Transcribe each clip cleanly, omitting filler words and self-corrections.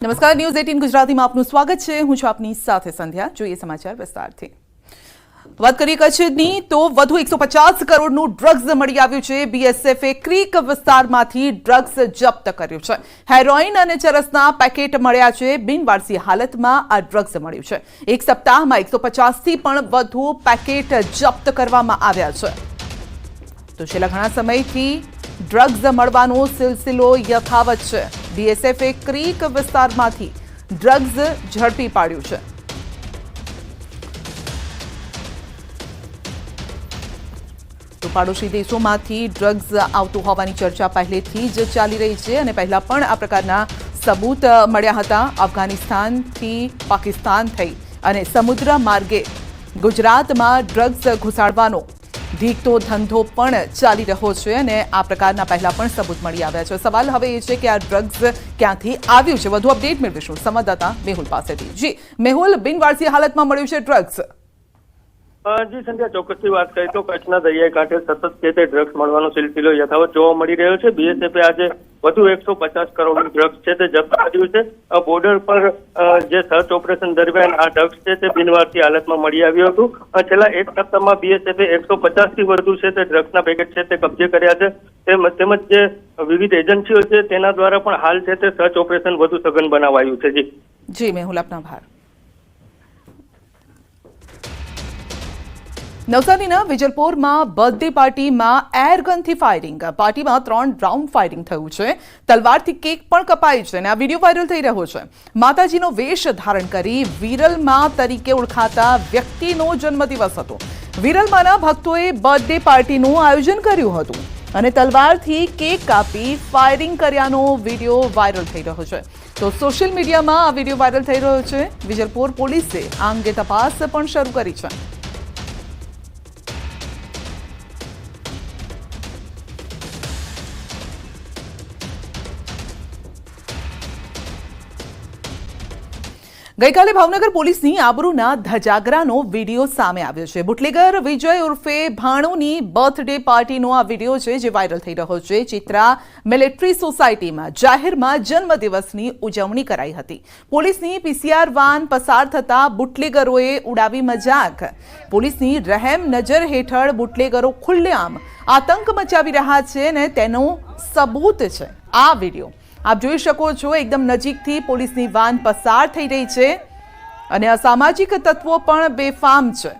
નમસ્કાર, ન્યૂઝ 18 ગુજરાતીમાં આપનું સ્વાગત છે। હું છું આપની સાથે સંધ્યા। જોઈએ સમાચાર વિસ્તારથી। વાત કરીએ કચ્છની તો વધુ 150 કરોડનું ડ્રગ્સ મળી આવ્યું છે। બીએસએફે ક્રીક વિસ્તારમાંથી ડ્રગ્સ જપ્ત કર્યું છે। હેરોઇન અને ચરસના પેકેટ મળ્યા છે। બિનવારસી હાલતમાં આ ડ્રગ્સ મળ્યું છે। એક સપ્તાહમાં 150થી પણ વધુ પેકેટ જપ્ત કરવામાં આવ્યા છે। તો છેલ્લા ઘણા સમયથી ડ્રગ્સ મળવાનો સિલસિલો યથાવત છે। બીએસએફે ક્રીક વિસ્તારમાંથી ડ્રગ્સ ઝડપી પાડ્યું છે। તો પાડોશી દેશોમાંથી ડ્રગ્સ આવતું હોવાની ચર્ચા પહેલેથી જ ચાલી રહી છે અને પહેલા પણ આ પ્રકારના સબૂત મળ્યા હતા। અફઘાનિસ્તાનથી પાકિસ્તાન થઈ અને સમુદ્ર માર્ગે ગુજરાતમાં ડ્રગ્સ ઘુસાડવાનો ધીકતો ધંધો પણ ચાલી રહ્યો છે અને આ પ્રકારના પહેલા પણ સબૂત મળી આવ્યા છે। સવાલ હવે એ છે કે આ ડ્રગ્સ ક્યાંથી આવ્યું છે। વધુ અપડેટ મેળવીશું સંવાદદાતા મેહુલ પાસેથી। જી મેહુલ, બિનવારસી હાલતમાં મળ્યું છે ડ્રગ્સ। જી સંધ્યા, ચોક્કસથી વાત કરીએ તો કચ્છના દરિયાઈ કાંઠે સતત છે તે ડ્રગ્સ મળવાનો સિલસિલો યથાવત જોવા મળી રહ્યો છે। બીએસએફે આજે વધુ 150 કરોડનું ડ્રગ્સ છે તે જપ્ત કર્યું છે। બોર્ડર પર જે સર્ચ ઓપરેશન દરમિયાન આ ડ્રગ્સ છે તે બિનવારસી હાલતમાં મળી આવ્યું હતું। છેલ્લા એક સપ્તાહમાં બીએસએફે 150થી વધુ છે તે ડ્રગ્સના પેકેટ છે તે કબજે કર્યા છે। તેમજ જે વિવિધ એજન્સીઓ છે તેના દ્વારા પણ હાલ છે તે સર્ચ ઓપરેશન વધુ સઘન બનાવાયું છે। જી મેહુલ, આપનો આભાર। નવસારીના વિજલપોરમાં બર્થડે પાર્ટીમાં એરગનથી ફાયરિંગ। પાર્ટીમાં 3 રાઉન્ડ ફાયરિંગ થયું છે। તલવારથી કેક પણ કપાઈ છે અને આ વિડીયો વાયરલ થઈ રહ્યો છે। માતાજીનો વેશ ધારણ કરી વિરલમાં તરીકે ઓળખાતા વ્યક્તિનો જન્મદિવસ હતો। વિરલમાંના ભક્તોએ બર્થડે પાર્ટીનું આયોજન કર્યું હતું અને તલવારથી કેક કાપી ફાયરિંગ કર્યાનો વિડીયો વાયરલ થઈ રહ્યો છે। તો સોશિયલ મીડિયામાં આ વિડીયો વાયરલ થઈ રહ્યો છે। વિજલપોર પોલીસે આ અંગે તપાસ પણ શરૂ કરી છે। ગઈકાલે ભાવનગર પોલીસની આબરૂના ધજાગરાનો વિડીયો સામે આવ્યો છે। બુટલેગર વિજય ઉર્ફે ભાણુની બર્થડે પાર્ટીનો આ વિડીયો છે જે વાયરલ થઈ રહ્યો છે। ચિત્રા મિલિટરી સોસાયટીમાં જાહેરમાં જન્મદિવસની ઉજવણી કરાઈ હતી। પોલીસની પીસીઆર વાન પસાર થતા બુટલેગરોએ ઉડાવી મજાક। પોલીસની રહેમ નજર હેઠળ બુટલેગરો ખુલ્લેઆમ આતંક મચાવી રહ્યા છે અને તેનો સબૂત છે આ વિડીયો। આપ જોઈ શકો છો, એકદમ નજીકથી પોલીસની વાન પસાર થઈ રહી છે અને અસામાજિક તત્વો પણ બેફામ છે।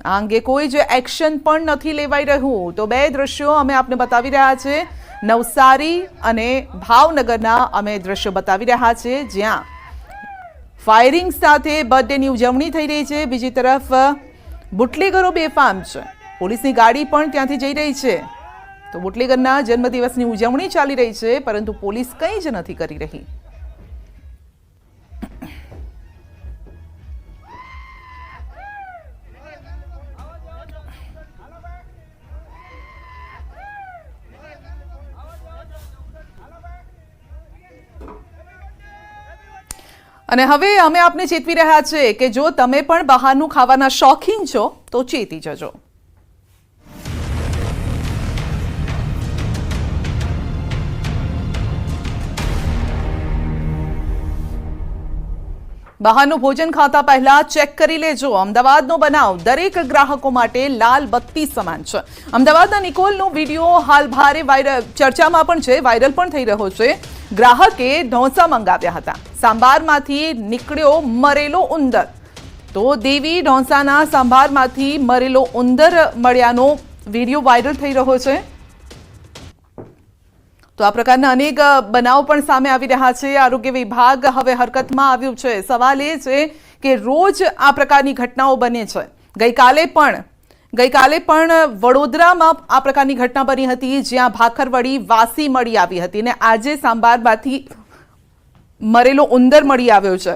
આ અંગે કોઈ જ એક્શન પણ નથી લેવાઈ રહ્યું। તો બે દ્રશ્યો અમે આપને બતાવી રહ્યા છે। નવસારી અને ભાવનગરના અમે દ્રશ્યો બતાવી રહ્યા છે જ્યાં ફાયરિંગ સાથે બર્થડેની ઉજવણી થઈ રહી છે। બીજી તરફ બુટલેગરો બેફામ છે। પોલીસની ગાડી પણ ત્યાંથી જઈ રહી છે। તો બુટલેગરના જન્મદિવસની ઉજવણી ચાલી રહી છે પરંતુ પોલીસ કંઈ જ નથી કરી રહી। અને હવે અમે આપને ચેતવી રહ્યા છે કે જો તમે પણ બહારનું ખાવાના શોખીન છો તો ચેતી જજો। બહારનું ભોજન ખાતા પહેલા ચેક કરી લેજો। અમદાવાદનો બનાવ દરેક ગ્રાહકો માટે લાલ બત્તી સમાન છે। અમદાવાદના નિકોલનો વિડીયો હાલ ભારે ચર્ચામાં પણ છે, વાયરલ પણ થઈ રહ્યો છે। ગ્રાહકે ઢોસા મંગાવ્યા હતા, સાંભારમાંથી નીકળ્યો મરેલો ઉંદર। તો દેવી ઢોસાના સાંભારમાંથી મરેલો ઉંદર મળ્યાનો વિડીયો વાયરલ થઈ રહ્યો છે। તો આ પ્રકારના અનેક બનાવ પણ સામે આવી રહ્યા છે। આરોગ્ય વિભાગ હવે હરકતમાં આવ્યું છે। સવાલ એ છે કે રોજ આ પ્રકારની ઘટનાઓ બને છે। ગઈકાલે પણ વડોદરામાં આ પ્રકારની ઘટના બની હતી જ્યાં ભાખરવડી વાસી મળી આવી હતી અને આજે સાંભારમાંથી મરેલો ઉંદર મળી આવ્યો છે।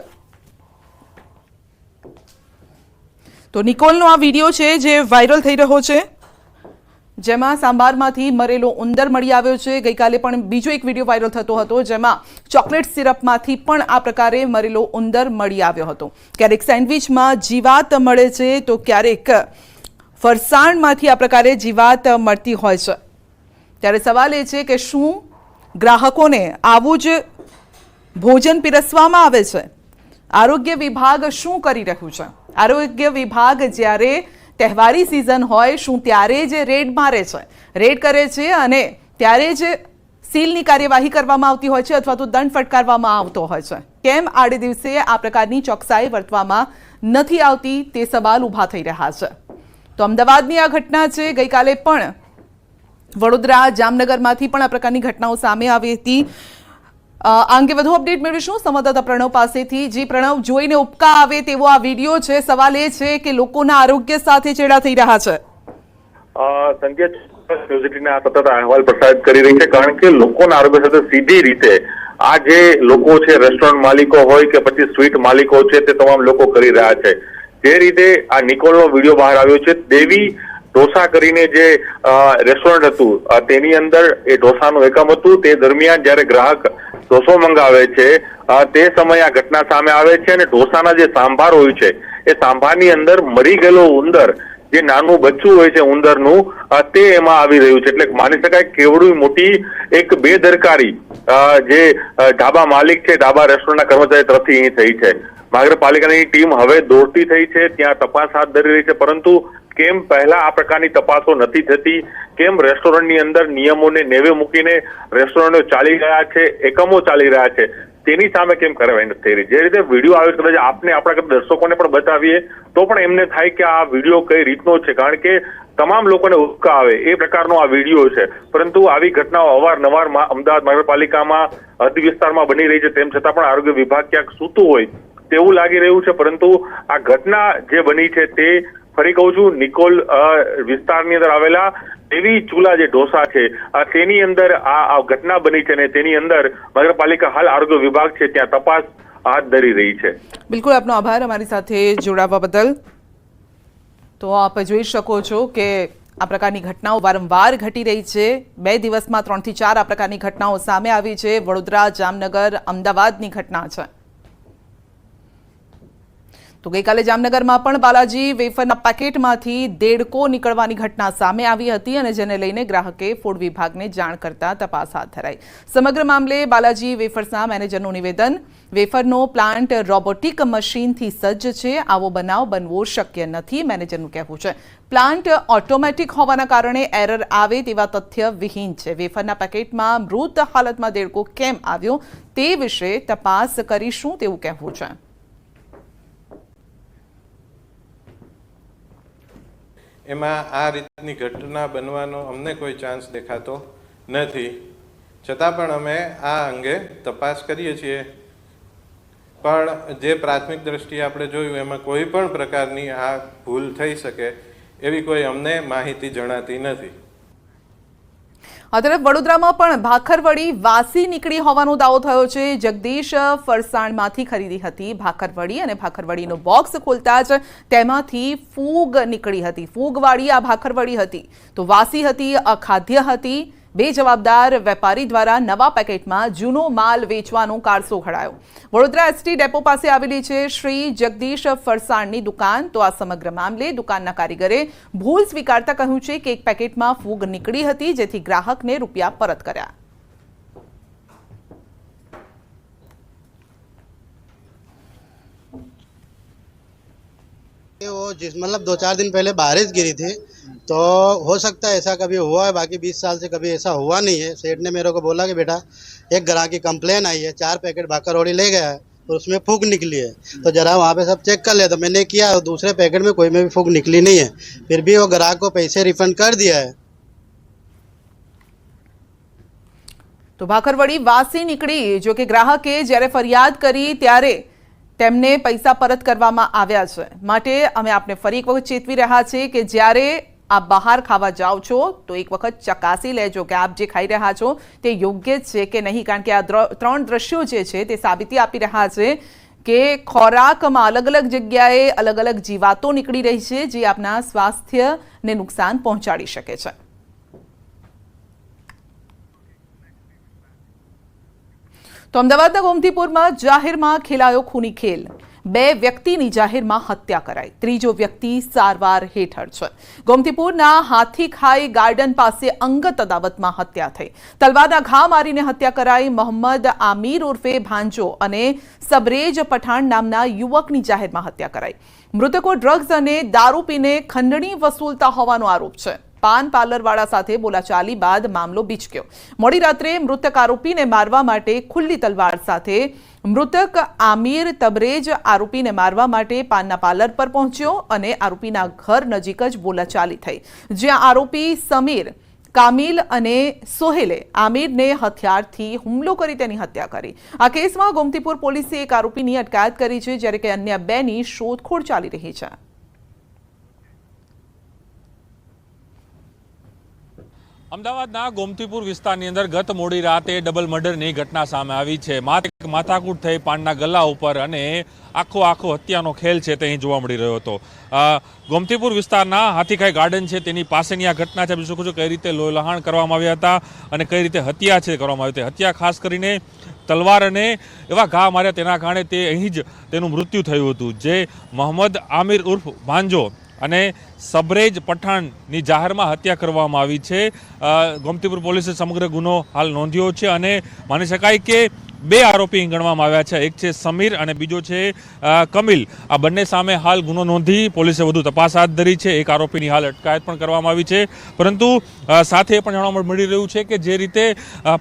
તો નિકોલનો આ વિડીયો છે જે વાયરલ થઈ રહ્યો છે જેમાં સાંભારમાંથી મરેલો ઉંદર મળી આવ્યો છે। ગઈકાલે પણ બીજો એક વિડીયો વાયરલ થતો હતો જેમાં ચોકલેટ સિરપમાંથી પણ આ પ્રકારે મરેલો ઉંદર મળી આવ્યો હતો। ક્યારેક સેન્ડવિચમાં જીવાત મળે છે તો ક્યારેક ફરસાણમાંથી આ પ્રકારે જીવાત મળતી હોય છે। ત્યારે સવાલ એ છે કે શું ગ્રાહકોને આવું જ ભોજન પીરસવામાં આવે છે. આરોગ્ય વિભાગ શું કરી રહ્યું છે? આરોગ્ય વિભાગ જ્યારે તહેવારી સિઝન હોય શું ત્યારે જ રેડ મારે છે, રેડ કરે છે અને ત્યારે જ સીલની કાર્યવાહી કરવામાં આવતી હોય છે અથવા તો દંડ ફટકારવામાં આવતો હોય છે. કેમ આડે દિવસે આ પ્રકારની ચોકસાઈ વર્તવામાં નથી આવતી તે સવાલ ઊભા થઈ રહ્યા છે. તો અમદાવાદની આ ઘટના છે. ગઈકાલે પણ વડોદરા જામનગરમાંથી પણ આ પ્રકારની ઘટનાઓ સામે આવી હતી. આ અંગે વધુ અપડેટ મેળવીશું સંવાદદાતા પ્રણવ પાસેથી. જી પ્રણવ, જોઈને ઉપકા આવે તેવો આ વિડીયો છે. સવાલ એ છે કે લોકોના આરોગ્ય સાથે ચેડા થઈ રહ્યા છે. સંજય ન્યૂઝ18 આ સતત અહેવાલ પ્રસારિત કરી રહી છે, કારણ કે લોકોના આરોગ્ય સાથે સીધી રીતે આ જે લોકો છે, રેસ્ટોરન્ટ માલિકો હોય કે પછી સ્વીટ માલિકો છે, તે તમામ લોકો કરી રહ્યા છે. જે રીતે આ નિકોલનો વિડીયો બહાર આવ્યો છે, દેવી ઢોસા કરીને જે રેસ્ટોરન્ટ હતું તેની અંદર એ ઢોસાનું એકમ હતું. તે દરમિયાન જયારે ગ્રાહક ઢોસો મંગાવે છે તે સમયે આ ઘટના સામે આવે છે અને ઢોસાના જે સાંભાર હોય છે એ સાંભારની અંદર મરી ગયેલો ઉંદર, જે નાનું બચ્ચું હોય છે ઉંદરનું, તે એમાં આવી રહ્યું છે. એટલે માની શકાય કેવડી મોટી એક બેદરકારી જે ઢાબા માલિક છે, ઢાબા રેસ્ટોરન્ટના કર્મચારી તરફથી અહીં થઈ છે. મહાનગરપાલિકાની ટીમ હવે દોડતી થઈ છે, ત્યાં તપાસ હાથ ધરી રહી છે. પરંતુ કેમ પહેલા આ પ્રકારની તપાસો નથી થતી? કેમ રેસ્ટોરન્ટની અંદર નિયમોને નેવે મૂકીને રેસ્ટોરન્ટો ચાલી રહ્યા છે, એકમો ચાલી રહ્યા છે, તેની સામે કેમ કાર્યવાહી નથી થઈ રહી? જે રીતે વિડીયો આવ્યો કદાચ આપને આપણા દર્શકોને પણ બતાવીએ તો પણ એમને થાય કે આ વિડીયો કઈ રીતનો છે, કારણ કે તમામ લોકોને ઉચકા આવે એ પ્રકારનો આ વિડીયો છે. પરંતુ આવી ઘટનાઓ અવારનવાર અમદાવાદ મહાનગરપાલિકામાં હદ વિસ્તારમાં બની રહી છે, તેમ છતાં પણ આરોગ્ય વિભાગ ક્યાંક સૂતું હોય તેવું લાગી રહ્યું છે. પરંતુ આ ઘટના જે બની છે તે ફરી કહું છું, નિકોલ વિસ્તારની અંદર આવેલા દેવી ચૂલા જે ઢોસા છે તેની અંદર આ ઘટના બની છે ને તેની અંદર નગરપાલિકા હાલ આરોગ્ય વિભાગ છે ત્યાં તપાસ હાથ ધરી રહી છે. બિલકુલ, આપનો આભાર અમારી સાથે જોડાવા બદલ. તો આપ જોઈ શકો છો કે આ પ્રકારની ઘટનાઓ વારંવાર ઘટી રહી છે. 2 દિવસમાં 3 થી 4 આ પ્રકારની ઘટનાઓ સામે આવી છે. વડોદરા, જામનગર, અમદાવાદની ઘટના છે. તો ગઈકાલે જામનગરમાં પણ બાલાજી વેફરના પેકેટમાંથી દેડકો નીકળવાની ઘટના સામે આવી હતી અને જેને લઈને ગ્રાહકે ફૂડ વિભાગને જાણ કરતા તપાસ હાથ ધરાઈ. સમગ્ર મામલે બાલાજી વેફર્સના મેનેજરનું નિવેદન: વેફરનો પ્લાન્ટ રોબોટિક મશીનથી સજ્જ છે, આવો બનાવ બનવો શક્ય નથી. મેનેજરનું કહેવું છે પ્લાન્ટ ઓટોમેટિક હોવાના કારણે એરર આવે તેવા તથ્ય વિહીન છે. વેફરના પેકેટમાં મૃત હાલતમાં દેડકો કેમ આવ્યો તે વિશે તપાસ કરીશું તેવું કહેવું છે. એમાં આ રીતની ઘટના બનવાનો અમને કોઈ ચાન્સ દેખાતો નથી. છતાં પણ અમે આ અંગે તપાસ કરીએ છીએ. પણ જે પ્રાથમિક દ્રષ્ટિએ આપણે જોયું એમાં કોઈ પણ પ્રકારની આ ભૂલ થઈ શકે એવી કોઈ અમને માહિતી જણાતી નથી. આ તરફ વડોદરામાં પણ ભાખરવડી વાસી નીકળી હોવાનો દાવો થયો છે. જગદીશ ફરસાણમાંથી ખરીદી હતી ભાખરવડી અને ભાખરવડીનો બોક્સ ખોલતા જ તેમાંથી ફૂગ નીકળી હતી. ફૂગવાળી આ ભાખરવડી હતી તો વાસી હતી, અખાદ્ય હતી. બેજવાબદાર વેપારી દ્વારા નવા પેકેટમાં જૂનો માલ વેચવાનો કારસો ઘડાયો. વડોદરા એસટી ડેપો પાસે આવેલી છે શ્રી જગદીશ ફરસાણની દુકાન. તો આ સમગ્ર મામલે દુકાનના કારીગરે ભૂલ સ્વીકારતા કહ્યું છે કે એક પેકેટમાં ફૂગ નીકળી હતી, જેથી ગ્રાહકને રૂપિયા પરત કર્યા. वो मतलब 2-4 दिन पहले बारिश गिरी थी, तो हो सकता है ऐसा कभी हुआ है. बाकी 20 साल से कभी ऐसा हुआ नहीं है. सेठ ने मेरे को बोला कि बेटा एक ग्राहक की कंप्लेन आई है, 4 पैकेट भाखरवड़ी ले गया है और उसमें फूग निकली है, तो जरा वहाँ पे सब चेक कर ले. तो मैंने किया, दूसरे पैकेट में कोई में भी फूग निकली नहीं है. फिर भी वो ग्राहक को पैसे रिफंड कर दिया है. તો ભાખરવડી વાસી નીકળી. જો કે ગ્રાહકે જ્યારે ફરિયાદ કરી ત્યારે તેમને પૈસા પરત કરવામાં આવ્યા છે. માટે અમે આપને ફરી એક વખત ચેતવી રહ્યા છે કે જ્યારે આપ બહાર ખાવા જાઓ છો તો એક વખત ચકાસી લેજો કે આપ જે ખાઈ રહ્યા છો તે યોગ્ય છે કે નહીં, કારણ કે આ 3 દ્રશ્યો જે છે તે સાબિતી આપી રહ્યા છે કે ખોરાકમાં અલગ અલગ જગ્યાએ અલગ અલગ જીવાતો નીકળી રહી છે જે આપના સ્વાસ્થ્યને નુકસાન પહોંચાડી શકે છે. તો અમદાવાદના ગોમતીપુરમાં જાહેરમાં ખેલાયો ખૂની ખેલ. બે વ્યક્તિની જાહેરમાં હત્યા કરાઈ, ત્રીજો વ્યક્તિ સારવાર હેઠળ છે. ગોમતીપુરના હાથીખાઈ ગાર્ડન પાસે અંગત અદાવતમાં હત્યા થઈ. તલવારના ઘા મારીને હત્યા કરાઈ. મોહમ્મદ આમિર ઉર્ફે ભાંજો અને સબરેજ પઠાણ નામના યુવકની જાહેરમાં હત્યા કરાઈ. મૃતકો ડ્રગ્સ અને દારૂ પીને ખંડણી વસૂલતા હોવાનો આરોપ છે. પાન પાર્લરવાળા સાથે બોલાચાલી બાદ મામલો બીચક્યો. મોડી રાત્રે મૃતક આરોપીને મારવા માટે ખુલ્લી તલવાર સાથે મૃતક આમિર તબરેજ આરોપીને મારવા માટે પાનના પાર્લર પર પહોંચ્યો અને આરોપીના ઘર નજીક જ બોલાચાલી થઈ, જ્યાં આરોપી સમીર, કામિલ અને સોહેલે આમિરને હથિયારથી હુમલો કરી તેની હત્યા કરી. આ કેસમાં ગોમતીપુર પોલીસે એક આરોપીની અટકાયત કરી છે, જ્યારે કે અન્ય બેની શોધખોળ ચાલી રહી છે. અમદાવાદના ગોમતીપુર વિસ્તારની અંદર ગત મોડી રાતે ડબલ મર્ડરની ઘટના સામે આવી છે. માથાકૂટ થઈ પાનના ગલ્લા ઉપર અને આખો હત્યાનો ખેલ છે તે અહીં જોવા મળી રહ્યો હતો. ગોમતીપુર વિસ્તારના હાથીખાઈ ગાર્ડન છે તેની પાસેની આ ઘટના છે. બીજું કઈ રીતે લોહી કરવામાં આવ્યા હતા અને કઈ રીતે હત્યા છે કરવામાં આવી હતી. હત્યા ખાસ કરીને તલવાર અને એવા ઘા માર્યા તેના કારણે તે અહીં જ તેનું મૃત્યુ થયું હતું. જે મોહમ્મદ આમિર ઉર્ફ ભાંજો અને સબરેજ પઠાણની જાહેરમાં હત્યા કરવામાં આવી છે. ગોમતીપુર પોલીસે સમગ્ર ગુનો હાલ નોંધ્યો છે અને માની શકાય કે બે આરોપી ગણવામાં આવ્યા છે. એક છે સમીર અને બીજો છે કમિલ. આ બંને સામે હાલ ગુનો નોંધી પોલીસે વધુ તપાસ હાથ ધરી છે. એક આરોપીની હાલ અટકાયત પણ કરવામાં આવી છે. પરંતુ સાથે એ પણ જાણવા મળી રહ્યું છે કે જે રીતે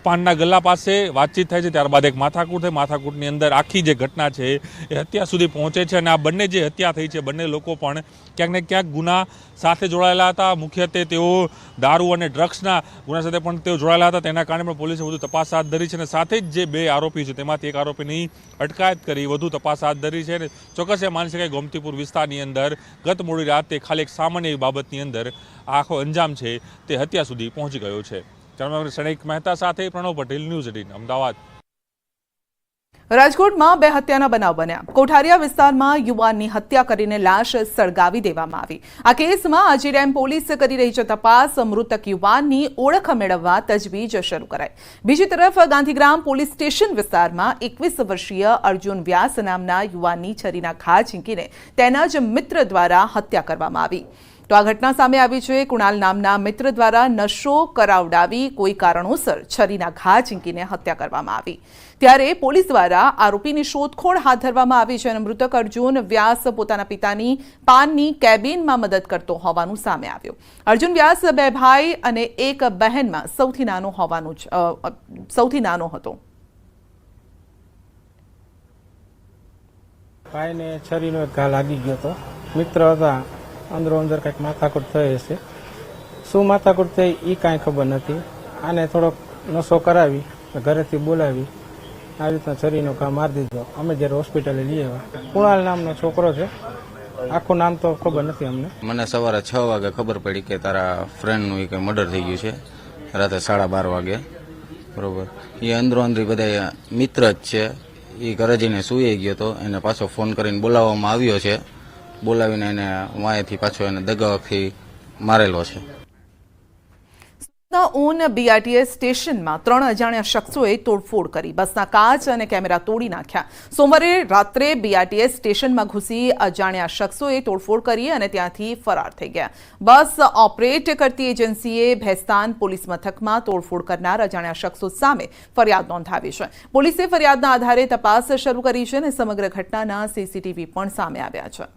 પાનના ગલ્લા પાસે વાતચીત થાય છે ત્યારબાદ એક માથાકૂટ થાય. માથાકૂટની અંદર આખી જે ઘટના છે એ હત્યા સુધી પહોંચે છે અને આ બંને જે હત્યા થઈ છે બંને લોકો પણ ક્યાંક ને ક્યાંક ગુના સાથે જોડાયેલા હતા. મુખ્યત્વે તેઓ દારૂ અને ડ્રગ્સના ગુના સાથે પણ તેઓ જોડાયેલા હતા. તેના કારણે પણ પોલીસે વધુ તપાસ હાથ ધરી છે અને સાથે જ જે બે આરોપી છે તેમાંથી એક આરોપીની અટકાયત કરી વધુ તપાસ હાથ ધરી છે. ચોક્કસ એ માની શકાય ગોમતીપુર વિસ્તારની અંદર ગત મોડી રાતે ખાલી એક સામાન્ય એવી બાબતની અંદર આખો અંજામ છે તે હત્યા સુધી પહોંચી ગયો છે. ક્ષણિક મહેતા સાથે પ્રણવ પટેલ, ન્યૂઝ 18 અમદાવાદ. રાજકોટમાં બે હત્યાના બનાવ બન્યા. કોઠારિયા વિસ્તારમાં યુવાનની હત્યા કરીને લાશ સળગાવી દેવામાં આવી. આ કેસમાં આજીરેમ પોલીસ કરી રહી છે તપાસ. મૃતક યુવાનની ઓળખ મેળવવા તજવીજ શરૂ કરાઈ. બીજી તરફ ગાંધીગ્રામ પોલીસ સ્ટેશન વિસ્તારમાં 21 વર્ષીય અર્જુન વ્યાસ નામના યુવાનની છરીના ઘા ઝીંકીને તેના જ મિત્ર દ્વારા હત્યા કરવામાં આવી. તો આ ઘટના સામે આવી છે. કુણાલ નામના મિત્ર દ્વારા નશો કરાવડાવી કોઈ કારણોસર છરીના ઘા ઝીંકીને હત્યા કરવામાં આવી. ત્યારે પોલીસ દ્વારા આરોપીની શોધખોળ હાથ ધરવામાં આવી છે અને મૃતક અર્જુન વ્યાસ પોતાના પિતાની પાનની કેબિનમાં મદદ કરતો હોવાનું સામે આવ્યું. અર્જુન વ્યાસ બે ભાઈ અને એક બહેનમાં સૌથી નાનો હતો. ભાઈને છરીનો એક ઘા લાગી ગયો હતો. મિત્ર હતા, અંદરો અંદર કંઈક માથાકૂટ થઈ હશે. શું માથાકૂટ થઈ એ કાંઈ ખબર નથી. આને થોડોક નશો કરાવી ઘરેથી બોલાવી આ રીતના છરીનો ઘા મારી દીધો. અમે જ્યારે હોસ્પિટલે લઈ આવ્યા. કુણાલ નામનો છોકરો છે. આખું નામ તો ખબર નથી અમને. મને સવારે 6 વાગે ખબર પડી કે તારા ફ્રેન્ડનું કંઈ મર્ડર થઈ ગયું છે. રાતે 12:30 વાગે. બરોબર. એ અંદરો અંદરી બધા મિત્ર જ છે. એ ઘરે જઈને સૂઈ ગયો હતો. એને પાછો ફોન કરીને બોલાવવામાં આવ્યો છે. બોલાવીને એને વાંયથી પાછો એને દગાથી મારેલો છે. ઊન બીઆરટીએસ સ્ટેશનમાં 3 અજાણ્યા શખ્સોએ તોડફોડ કરી બસના કાચ અને કેમેરા તોડી નાખ્યા. સોમવારે રાત્રે બીઆરટીએસ સ્ટેશનમાં ઘૂસી અજાણ્યા શખ્સોએ તોડફોડ કરી અને ત્યાંથી ફરાર થઈ ગયા. બસ ઓપરેટ કરતી એજન્સીએ ભેસ્તાન પોલીસ મથકમાં તોડફોડ કરનાર અજાણ્યા શખ્સો સામે ફરિયાદ નોંધાવી છે. પોલીસે ફરિયાદના આધારે તપાસ શરૂ કરી છે અને સમગ્ર ઘટનાના સીસીટીવી પણ સામે આવ્યા છે.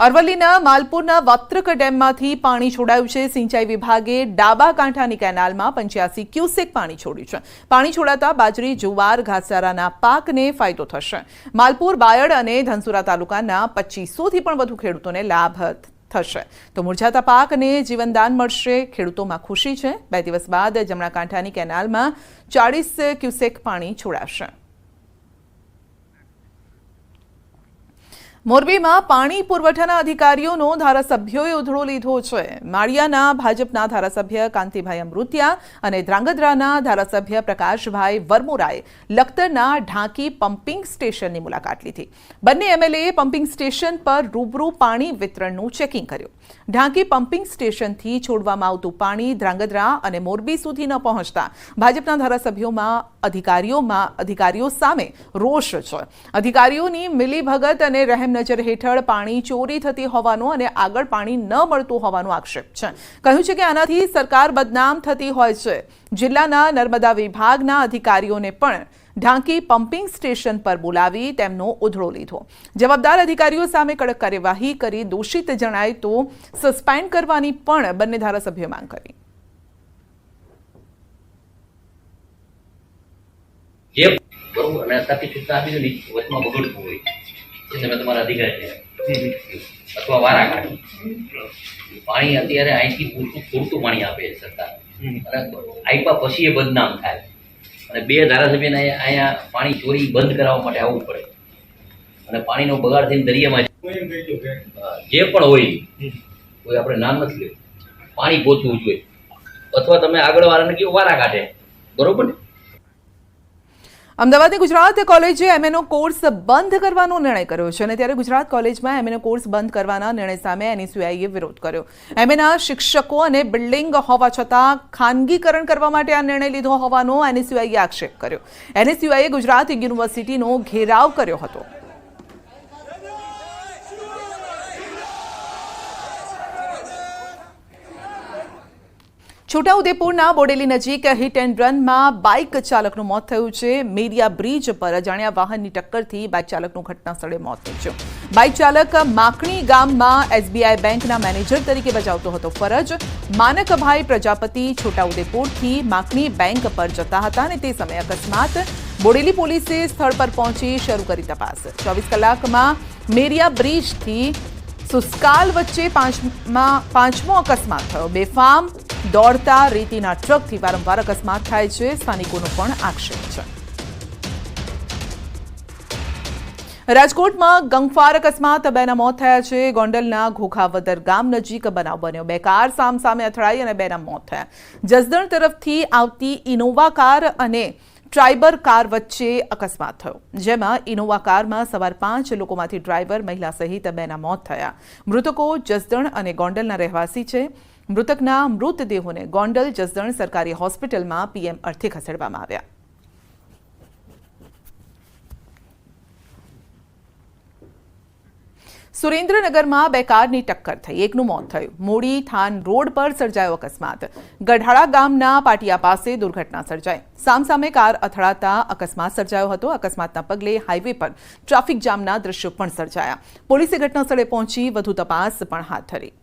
અરવલ્લીના માલપુરના વાત્રક ડેમમાંથી પાણી છોડાયું છે. સિંચાઈ વિભાગે ડાબા કાંઠાની કેનાલમાં 85 ક્યુસેક પાણી છોડ્યું છે. પાણી છોડાતા બાજરી, જુવાર, ઘાસચારાના પાકને ફાયદો થશે. માલપુર, બાયડ અને ધનસુરા તાલુકાના 2500થી પણ વધુ ખેડૂતોને લાભ થશે. તો મુરઝાતા પાકને જીવનદાન મળશે. ખેડૂતોમાં ખુશી છે. 2 દિવસ બાદ જમણા કાંઠાની કેનાલમાં 40 ક્યુસેક પાણી છોડાશે. મોરબીમાં પાણી પુરવઠાના અધિકારીઓનો ધારાસભ્યોએ ઉધડો લીધો છે. માળિયાના ભાજપના ધારાસભ્ય કાંતિભાઈ અમૃતિયા અને ધ્રાંગધ્રાના ધારાસભ્ય પ્રકાશભાઈ વરમોરાએ લખતરના ઢાંકી પમ્પિંગ સ્ટેશનની મુલાકાત લીધી. બંને એમએલએએ પમ્પિંગ સ્ટેશન પર રૂબરૂ પાણી વિતરણનું ચેકિંગ કર્યું. ઢાંકી પમ્પિંગ સ્ટેશનથી છોડવામાં આવતું પાણી ધ્રાંગધ્રા અને મોરબી સુધી ન પહોંચતા ભાજપના અધિકારીઓ સામે રોષ છે. અધિકારીઓની મિલીભગત અને રહેમ નજર હેઠળ પાણી ચોરી થતી હોવાનો અને આગળ પાણી ન મળતું હોવાનો આક્ષેપ છે. કહ્યું છે કે આનાથી સરકાર બદનામ થતી હોય છે. જિલ્લાના નર્મદા વિભાગના અધિકારીઓને પણ ઢાંકી પમ્પિંગ સ્ટેશન પર બોલાવી તેમનો ઉધડો લીધો. જવાબદાર અધિકારીઓ સામે કડક કાર્યવાહી કરી દોષિત જણાય તો સસ્પેન્ડ કરવાની પણ બંને ધારાસભ્યોએ માંગ કરી. બરોબર અને અત્યારથી સૂચના આપી દો વચમાં બગડતું હોય તમે તમારા અધિકારી અથવા વારા કાઢી પાણી અત્યારે અહીંથી પૂરતું પાણી આપે છે સરકાર અને આપ્યા પછી એ બદનામ થાય અને બે ધારાસભ્યને અહીંયા પાણી ચોરી બંધ કરાવવા માટે આવવું પડે અને પાણીનો બગાડ થઈને દરિયામાં જે પણ હોય કોઈ આપણે નામ નથી લેવું પાણી પહોંચવું જોઈએ અથવા તમે આગળ વાળાને કેવું વારા કાઢે બરોબર ને. અમદાવાદની ગુજરાત કોલેજે એમએનો કોર્સ બંધ કરવાનો નિર્ણય કર્યો છે અને ત્યારે ગુજરાત કોલેજમાં એમએનો કોર્સ બંધ કરવાના નિર્ણય સામે એનએસયુઆઈએ વિરોધ કર્યો. એમએના શિક્ષકો અને બિલ્ડિંગ હોવા છતાં ખાનગીકરણ કરવા માટે આ નિર્ણય લીધો હોવાનો એનએસયુઆઈએ આક્ષેપ કર્યો. એનએસયુઆઈએ ગુજરાત યુનિવર્સિટીનો ઘેરાવ કર્યો હતો. છોટાઉદેપુરના બોડેલી નજીક હિટ એન્ડ રનમાં બાઇક ચાલકનું મોત થયું છે. મેરિયા બ્રિજ પર અજાણ્યા વાહનની ટક્કરથી બાઇક ચાલકનું ઘટના સ્થળે મોત થયું. બાઇક ચાલક માકણી ગામમાં એસબીઆઈ બેંકના મેનેજર તરીકે બજાવતો હતો ફરજ. માનકભાઈ પ્રજાપતિ છોટાઉદેપુરથી માકણી બેંક પર જતા હતા અને તે સમયે અકસ્માત. બોડેલી પોલીસે સ્થળ પર પહોંચી શરૂ કરી તપાસ. 24 કલાકમાં મેરિયા બ્રિજથી સુસ્કાલ વચ્ચે પાંચમો અકસ્માત થયો. બેફામ દોડતા રેતીના ટ્રકથી વારંવાર અકસ્માત થાય છે. સ્થાનિકોનો પણ આક્ષેપ છે. રાજકોટમાં ગંગફાર અકસ્માત, બેના મોત થયા છે. ગોંડલના ઘોઘાવદર ગામ નજીક બનાવ બન્યો. બે કાર સામસામે અથડાઈ અને બેના મોત થયા. જસદણ તરફથી આવતી ઇનોવા કાર અને ટ્રાઇબર કાર વચ્ચે અકસ્માત થયો, જેમાં ઇનોવા કારમાં સવાર 5 લોકોમાંથી ડ્રાઈવર, મહિલા સહિત બેના મોત થયા. મૃતકો જસદણ અને ગોંડલના રહેવાસી છે. મૃતકના મૃતદેહોને ગોંડલ જસદણ સરકારી હોસ્પિટલમાં પીએમ અર્થે ખસેડવામાં આવ્યા. સુરેન્દ્રનગરમાં બે કારની ટક્કર થઈ, એકનું મોત થયું. મોડી થાન રોડ પર સર્જાયો અકસ્માત. ગઢાળા ગામના પાટિયા પાસે દુર્ઘટના સર્જાઈ. સામસામે કાર અથડાતા અકસ્માત સર્જાયો હતો. અકસ્માતના પગલે હાઈવે પર ટ્રાફિક જામના દ્રશ્યો પણ સર્જાયા. પોલીસે ઘટના સ્થળે પહોંચી વધુ તપાસ પણ હાથ ધરી.